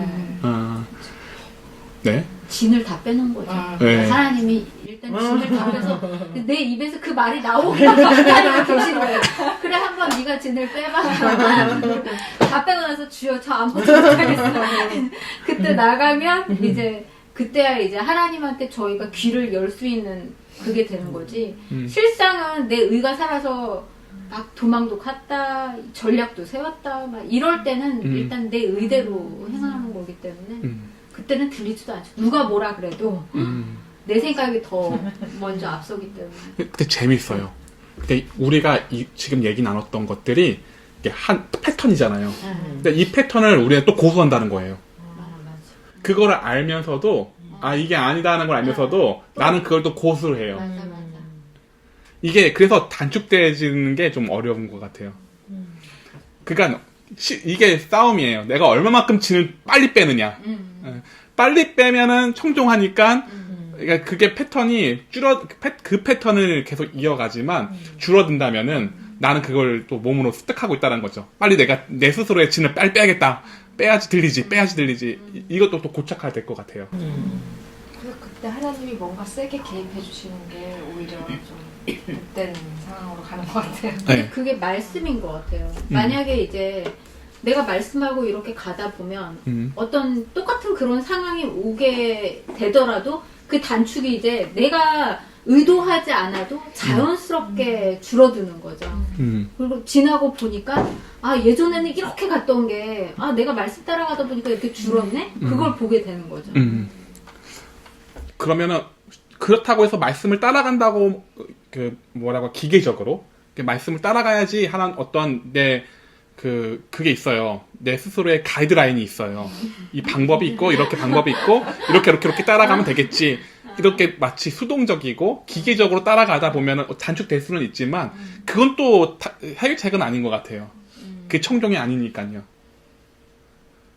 네. 진을 다 빼놓은 거죠. 네. 하나님이 일단 진을 다 빼서 내 입에서 그 말이 나오기만 하고 계신 거예요. 그래 한번 네가 진을 빼봐. 다 빼고 나서 주여 저 아무것도 못하겠어. 그때 나가면 이제 그때야 이제 하나님한테 저희가 귀를 열 수 있는 그게 되는 거지. 실상은 내 의가 살아서 막 도망도 갔다, 전략도 세웠다, 막 이럴 때는 일단 내 의대로 행하는 거기 때문에 그때는 들리지도 않죠. 누가 뭐라 그래도 내 생각이 더 먼저 앞서기 때문에. 근데 재밌어요. 근데 우리가 지금 얘기 나눴던 것들이 이게 한 패턴이잖아요. 근데 이 패턴을 우리가 또 고수한다는 거예요. 그거를 알면서도 이게 아니다는 걸 알면서도 나는 그걸 또 고수를 해요. 맞아. 이게 그래서 단축되어지는 게 좀 어려운 것 같아요. 그러니까 이게 싸움이에요. 내가 얼마만큼 진을 빨리 빼느냐. 빨리 빼면은 청종하니까 그러니까 그게 패턴이 그 패턴을 계속 이어가지만 줄어든다면은 나는 그걸 또 몸으로 습득하고 있다는 거죠. 빨리 내가 내 스스로의 진을 빨리 빼야겠다. 빼야지 들리지. 이것도 또 고착화될 될 것 같아요. 그래서 그때 하나님이 뭔가 세게 개입해 주시는 게 오히려 좀 못된 상황으로 가는 것 같아요. 네. 그게 말씀인 것 같아요. 만약에 이제 내가 말씀하고 이렇게 가다 보면 어떤 똑같은 그런 상황이 오게 되더라도 그 단축이 이제 내가 의도하지 않아도 자연스럽게 줄어드는 거죠. 그리고 지나고 보니까 예전에는 이렇게 갔던 게 내가 말씀 따라가다 보니까 이렇게 줄었네? 그걸 보게 되는 거죠. 그러면은 그렇다고 해서 말씀을 따라간다고 기계적으로 말씀을 따라가야지 하는 어떤 그게 있어요. 내 스스로의 가이드라인이 있어요. 이 방법이 있고 이렇게 방법이 있고 이렇게 따라가면 되겠지. 이렇게 마치 수동적이고 기계적으로 따라가다 보면 단축될 수는 있지만 그건 또 해결책은 아닌 것 같아요. 그게 청종이 아니니까요.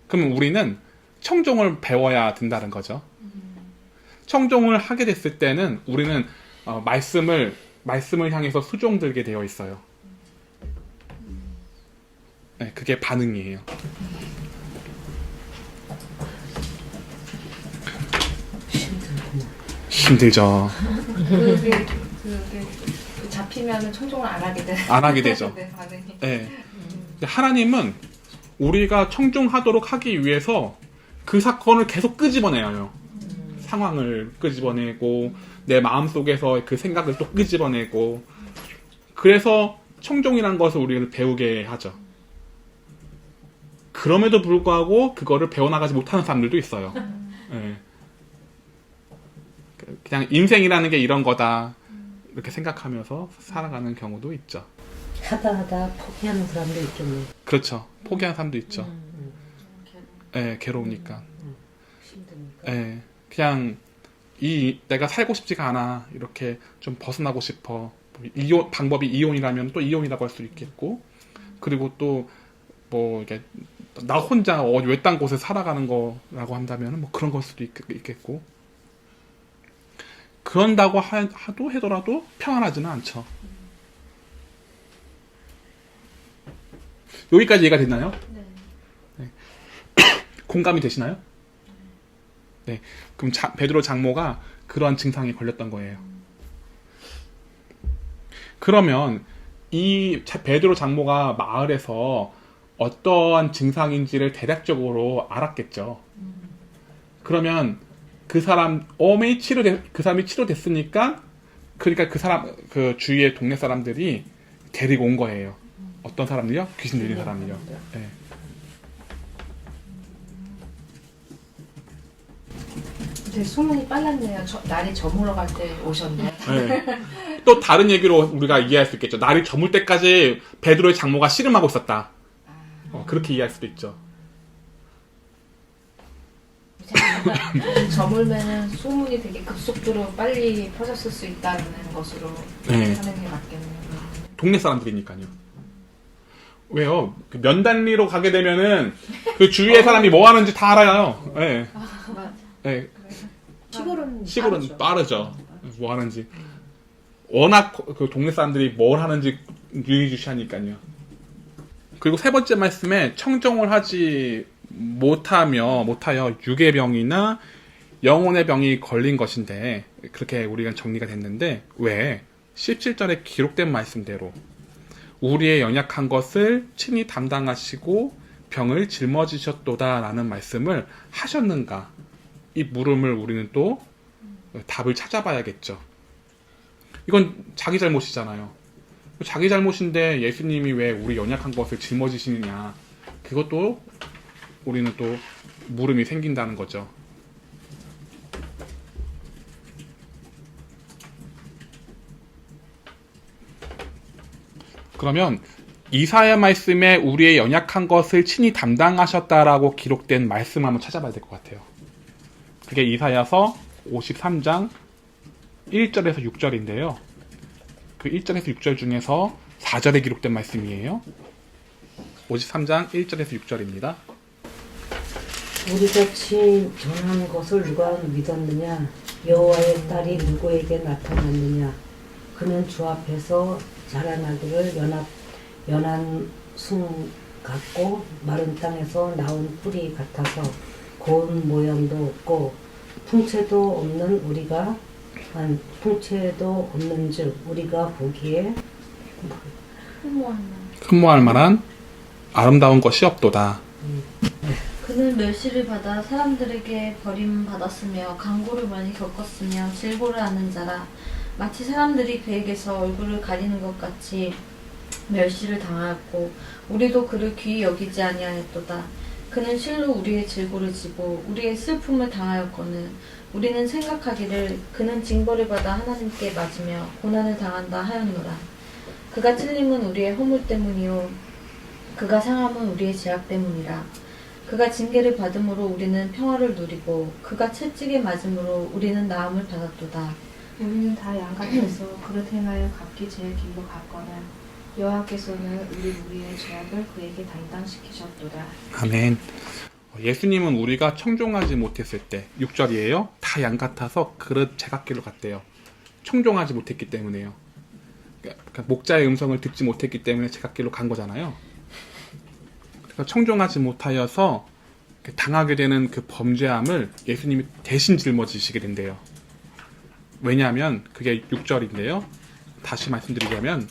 그러면 우리는 청종을 배워야 된다는 거죠. 청종을 하게 됐을 때는 우리는 말씀을 향해서 수종들게 되어 있어요. 네, 그게 반응이에요. 힘들죠. 그게 잡히면은 청종을 안 하게 되죠. 네, 반응이. 네. 근데 하나님은 우리가 청종하도록 하기 위해서 그 사건을 계속 끄집어내요. 상황을 끄집어내고 내 마음속에서 그 생각을 또 끄집어내고 그래서 청종이라는 것을 우리를 배우게 하죠. 그럼에도 불구하고 그거를 배워나가지 못하는 사람들도 있어요. 네. 그냥 인생이라는 게 이런 거다 이렇게 생각하면서 살아가는 경우도 있죠. 하다 포기하는 사람도 있겠네. 그렇죠. 포기하는 사람도 있죠. 네, 괴로우니까. 힘드니까. 네, 그냥 내가 살고 싶지가 않아 이렇게 좀 벗어나고 싶어. 방법이 이혼이라면 또 이혼이라고 할 수 있겠고 그리고 또 이게 나 혼자 외딴 곳에 살아가는 거라고 한다면 그런 걸 수도 있겠고 그런다고 하더라도 평안하지는 않죠. 여기까지 이해가 됐나요? 네. 공감이 되시나요? 네. 그럼 베드로 장모가 그러한 증상에 걸렸던 거예요. 그러면 이 베드로 장모가 마을에서 어떠한 증상인지를 대략적으로 알았겠죠. 그러면 그 사람이 치료됐으니까 그러니까 그 주위의 동네 사람들이 데리고 온 거예요. 어떤 사람들이요? 귀신 들린 사람이요. 네. 되게 소문이 빨랐네요. 날이 저물어 갈 때 오셨네요. 네. 또 다른 얘기로 우리가 이해할 수 있겠죠. 날이 저물 때까지 베드로의 장모가 씨름하고 있었다. 그렇게 이해할 수도 있죠. 저물면은 소문이 되게 급속도로 빨리 퍼졌을 수 있다는 것으로 네. 하는 게 맞겠네요. 동네 사람들이니까요. 왜요? 그 면단리로 가게 되면은 그 주위의 사람이 뭐 하는지 다 알아요. 네. 네. 시골은 빠르죠. 뭐 하는지. 워낙 그 동네 사람들이 뭘 하는지 유의주시하니까요. 그리고 세 번째 말씀에 청종을 하지 못하여 육의 병이나 영혼의 병이 걸린 것인데 그렇게 우리가 정리가 됐는데 왜 17절에 기록된 말씀대로 우리의 연약한 것을 친히 담당하시고 병을 짊어지셨도다 라는 말씀을 하셨는가 이 물음을 우리는 또 답을 찾아봐야겠죠. 이건 자기 잘못이잖아요. 자기 잘못인데 예수님이 왜 우리 연약한 것을 짊어지시느냐. 그것도 우리는 또 물음이 생긴다는 거죠. 그러면 이사야 말씀에 우리의 연약한 것을 친히 담당하셨다라고 기록된 말씀 한번 찾아봐야 될 것 같아요. 그게 이사야서 53장 1절에서 6절인데요. 그 1절에서 6절 중에서 4절에 기록된 말씀이에요. 53장 1절에서 6절입니다. 우리같이 전한 것을 누가 믿었느냐? 여호와의 딸이 누구에게 나타났느냐? 그는 주 앞에서 자라나기를 연한 숭 같고 마른 땅에서 나온 뿌리 같아서 고운 모양도 없고 풍채도 없는즉 우리가 보기에 흠모할 만한 아름다운 것이 없도다. 그는 멸시를 받아 사람들에게 버림받았으며 강고를 많이 겪었으며 질고를 하는 자라. 마치 사람들이 그에게서 얼굴을 가리는 것 같이 멸시를 당하였고 우리도 그를 귀히 여기지 아니하였도다. 그는 실로 우리의 질고를 지고 우리의 슬픔을 당하였거늘 우리는 생각하기를 그는 징벌을 받아 하나님께 맞으며 고난을 당한다 하였노라. 그가 찔림은 우리의 허물 때문이요 그가 상함은 우리의 죄악 때문이라. 그가 징계를 받음으로 우리는 평화를 누리고 그가 채찍에 맞음으로 우리는 나음을 받았도다. 우리는 다 양같아서 그릇 행하여 각기 제 길로 갔거나 여호와께서는 우리의 죄악을 그에게 담당시키셨도다. 아멘. 예수님은 우리가 청종하지 못했을 때 6절이에요. 다 양 같아서 그릇 제각길로 갔대요. 청종하지 못했기 때문에요. 그러니까 목자의 음성을 듣지 못했기 때문에 제각길로 간 거잖아요. 그러니까 청종하지 못하여서 당하게 되는 그 범죄함을 예수님이 대신 짊어지시게 된대요. 왜냐하면 그게 6절인데요. 다시 말씀드리자면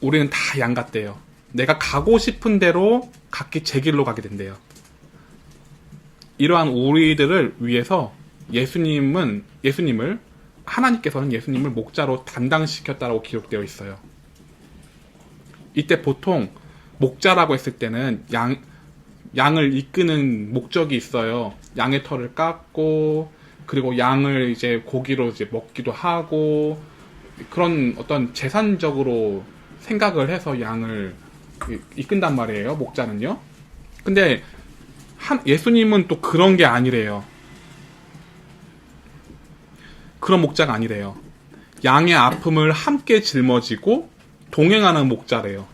우리는 다 양 같대요. 내가 가고 싶은 대로 각기 제 길로 가게 된대요. 이러한 우리들을 위해서 하나님께서는 예수님을 목자로 담당시켰다고 기록되어 있어요. 이때 보통 목자라고 했을 때는 양을 이끄는 목적이 있어요. 양의 털을 깎고 그리고 양을 이제 고기로 이제 먹기도 하고 그런 어떤 재산적으로 생각을 해서 양을 이끈단 말이에요. 목자는요. 근데 예수님은 또 그런 게 아니래요. 그런 목자가 아니래요. 양의 아픔을 함께 짊어지고 동행하는 목자래요.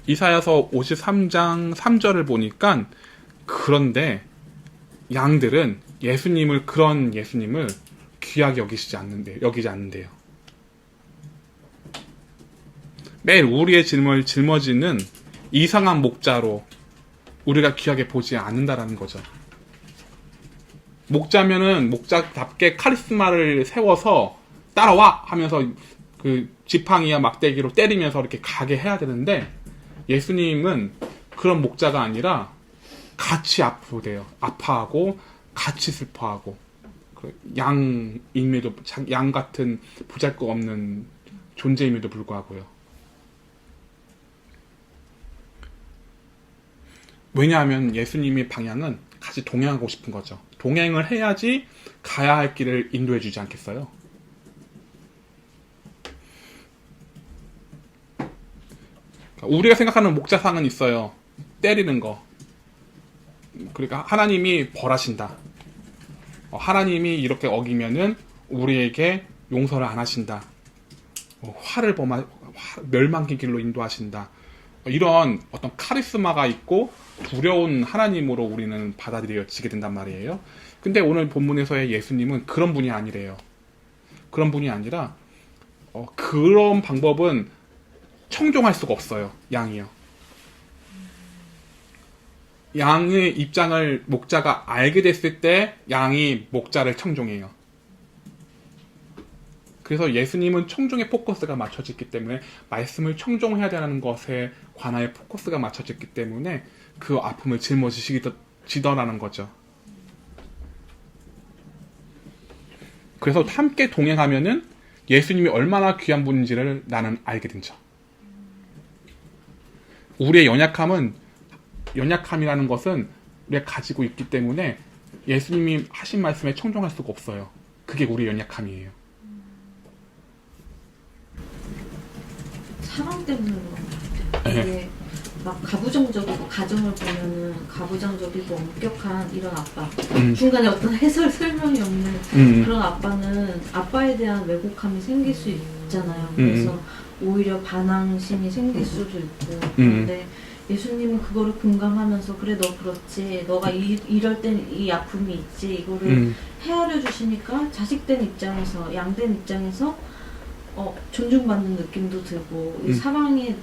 이사야서 53장 3절을 보니까 그런데 양들은 그런 예수님을 귀하게 여기지 않는데요. 매일 우리의 짐을 짊어지는 이상한 목자로 우리가 귀하게 보지 않는다라는 거죠. 목자면은 목자답게 카리스마를 세워서 따라와 하면서 그 지팡이와 막대기로 때리면서 이렇게 가게 해야 되는데 예수님은 그런 목자가 아니라 같이 아파하고 같이 슬퍼하고 양 같은 보잘것없는 존재임에도 불구하고요. 왜냐하면 예수님의 방향은 같이 동행하고 싶은 거죠. 동행을 해야지 가야 할 길을 인도해 주지 않겠어요? 우리가 생각하는 목자상은 있어요. 때리는 거. 그러니까 하나님이 벌하신다. 하나님이 이렇게 어기면은 우리에게 용서를 안 하신다. 멸망의 길로 인도하신다. 이런 어떤 카리스마가 있고 두려운 하나님으로 우리는 받아들여지게 된단 말이에요. 근데 오늘 본문에서의 예수님은 그런 분이 아니래요. 그런 분이 아니라 그런 방법은 청종할 수가 없어요. 양이요. 양의 입장을 목자가 알게 됐을 때 양이 목자를 청종해요. 그래서 예수님은 청종의 포커스가 맞춰졌기 때문에 말씀을 청종해야 되는 것에 관하여 포커스가 맞춰졌기 때문에 그 아픔을 짊어지시더라는 거죠. 그래서 함께 동행하면은 예수님이 얼마나 귀한 분인지를 나는 알게 되죠. 우리의 연약함이라는 것은 우리가 가지고 있기 때문에 예수님이 하신 말씀에 청종할 수가 없어요. 그게 우리의 연약함이에요. 사랑 때문에 그런 것 같아요. 이게 막 가부장적이고 가정을 보면은 가부장적이고 엄격한 이런 아빠 중간에 어떤 해설 설명이 없는 그런 아빠는 아빠에 대한 왜곡함이 생길 수 있잖아요. 그래서 오히려 반항심이 생길 수도 있고 그런데 예수님은 그거를 공감하면서 그래 너 그렇지 너가 이럴 땐 이 아픔이 있지 이거를 헤아려 주시니까 자식된 입장에서 양된 입장에서 존중받는 느낌도 들고 이 사랑이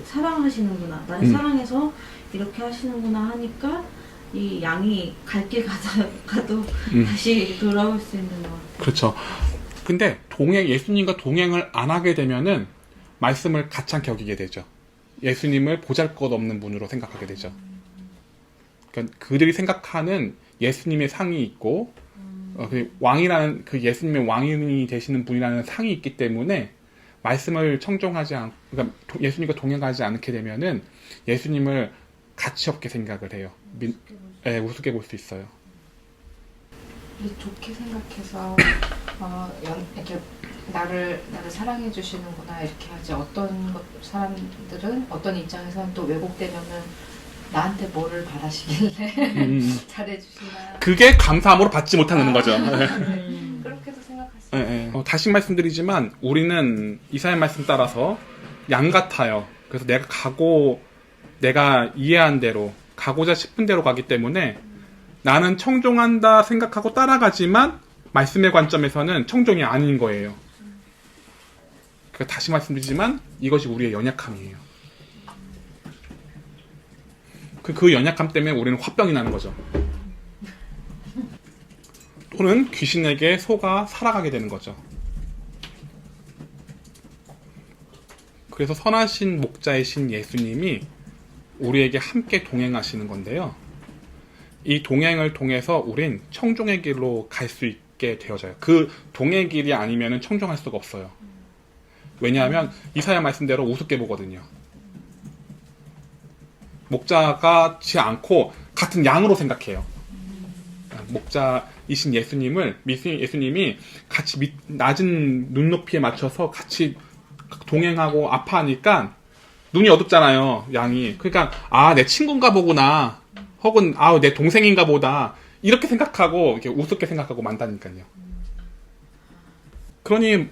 사랑하시는구나 나를 사랑해서 이렇게 하시는구나 하니까 이 양이 갈 길 가도 다시 돌아올 수 있는 것 같아요. 그렇죠. 근데 예수님과 동행을 안 하게 되면은 말씀을 가찮게 여기게 되죠. 예수님을 보잘것없는 분으로 생각하게 되죠. 그러니까 그들이 생각하는 예수님의 상이 있고 그 왕이라는 그 예수님의 왕이 되시는 분이라는 상이 있기 때문에 말씀을 청종하지 그러니까 예수님과 동행하지 않게 되면은 예수님을 가치 없게 생각을 해요. 우습게 볼 수 있어요. 근데 좋게 생각해서 이렇게 나를 사랑해 주시는구나 이렇게 하지. 어떤 사람들은 어떤 입장에서는 또 왜곡되면은 나한테 뭐를 바라시길래 잘해 주시나. 그게 감사함으로 받지 못하는 거죠. 그렇게도 생각할 수 있어요. 다시 말씀드리지만 우리는 이사야 말씀 따라서 양 같아요. 그래서 내가 이해한 대로 가고자 싶은 대로 가기 때문에 나는 청종한다 생각하고 따라가지만 말씀의 관점에서는 청종이 아닌 거예요. 그러니까 다시 말씀드리지만 이것이 우리의 연약함이에요. 그 연약함 때문에 우리는 화병이 나는 거죠. 또는 귀신에게 속아 살아가게 되는 거죠. 그래서 선하신 목자이신 예수님이 우리에게 함께 동행하시는 건데요. 이 동행을 통해서 우린 청종의 길로 갈 수 있게 되어져요. 그 동행의 길이 아니면 청종할 수가 없어요. 왜냐하면 이사야 말씀대로 우습게 보거든요. 목자가지 않고 같은 양으로 생각해요. 목자이신 예수님이 같이 낮은 눈높이에 맞춰서 같이 동행하고 아파하니까 눈이 어둡잖아요, 양이. 그러니까 내 친구인가 보구나. 혹은 내 동생인가 보다. 이렇게 생각하고 이렇게 우습게 생각하고 만다니까요. 그러니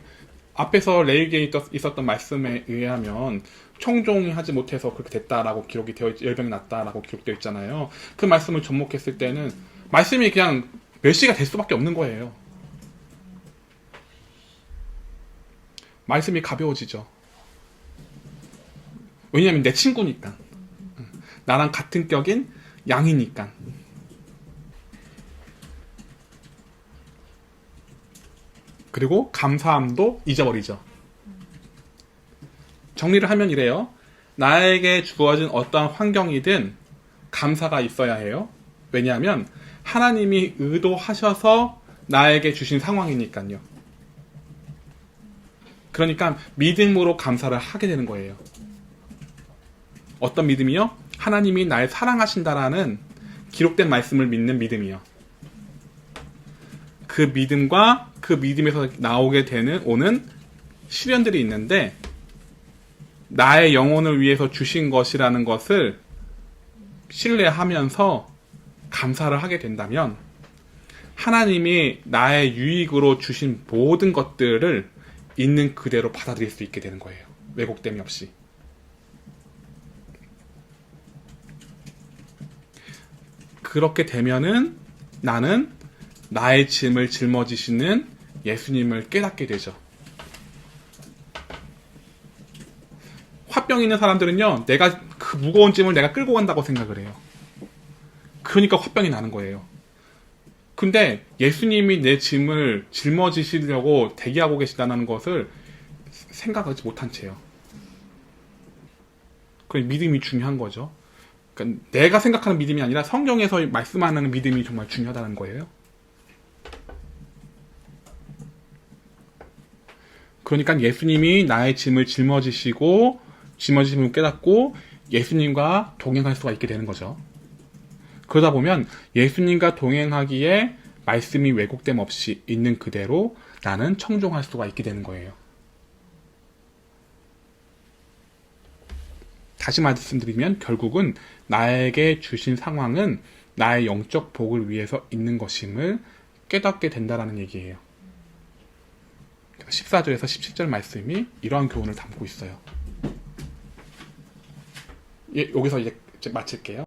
앞에서 레위기에 있었던 말씀에 의하면 청종하지 못해서 그렇게 됐다라고 기록이 열병이 났다라고 기록되어 있잖아요. 그 말씀을 접목했을 때는 말씀이 그냥 멸시가 될 수밖에 없는 거예요. 말씀이 가벼워지죠. 왜냐하면 내 친구니까. 나랑 같은 격인 양이니까. 그리고 감사함도 잊어버리죠. 정리를 하면 이래요. 나에게 주어진 어떠한 환경이든 감사가 있어야 해요. 왜냐하면 하나님이 의도하셔서 나에게 주신 상황이니까요. 그러니까 믿음으로 감사를 하게 되는 거예요. 어떤 믿음이요? 하나님이 날 사랑하신다라는 기록된 말씀을 믿는 믿음이요. 그 믿음과 그 믿음에서 나오게 오는 시련들이 있는데 나의 영혼을 위해서 주신 것이라는 것을 신뢰하면서 감사를 하게 된다면 하나님이 나의 유익으로 주신 모든 것들을 있는 그대로 받아들일 수 있게 되는 거예요. 왜곡됨이 없이. 그렇게 되면은 나는 나의 짐을 짊어지시는 예수님을 깨닫게 되죠. 화병 있는 사람들은요, 내가 그 무거운 짐을 내가 끌고 간다고 생각을 해요. 그러니까 화병이 나는 거예요. 근데 예수님이 내 짐을 짊어지시려고 대기하고 계시다는 것을 생각하지 못한 채요. 그 믿음이 중요한 거죠. 그러니까 내가 생각하는 믿음이 아니라 성경에서 말씀하는 믿음이 정말 중요하다는 거예요. 그러니까 예수님이 나의 짐을 짊어지심을 깨닫고 예수님과 동행할 수가 있게 되는 거죠. 그러다 보면 예수님과 동행하기에 말씀이 왜곡됨 없이 있는 그대로 나는 청종할 수가 있게 되는 거예요. 다시 말씀드리면 결국은 나에게 주신 상황은 나의 영적 복을 위해서 있는 것임을 깨닫게 된다는 얘기예요. 14절에서 17절 말씀이 이러한 교훈을 담고 있어요. 여기서 이제 마칠게요.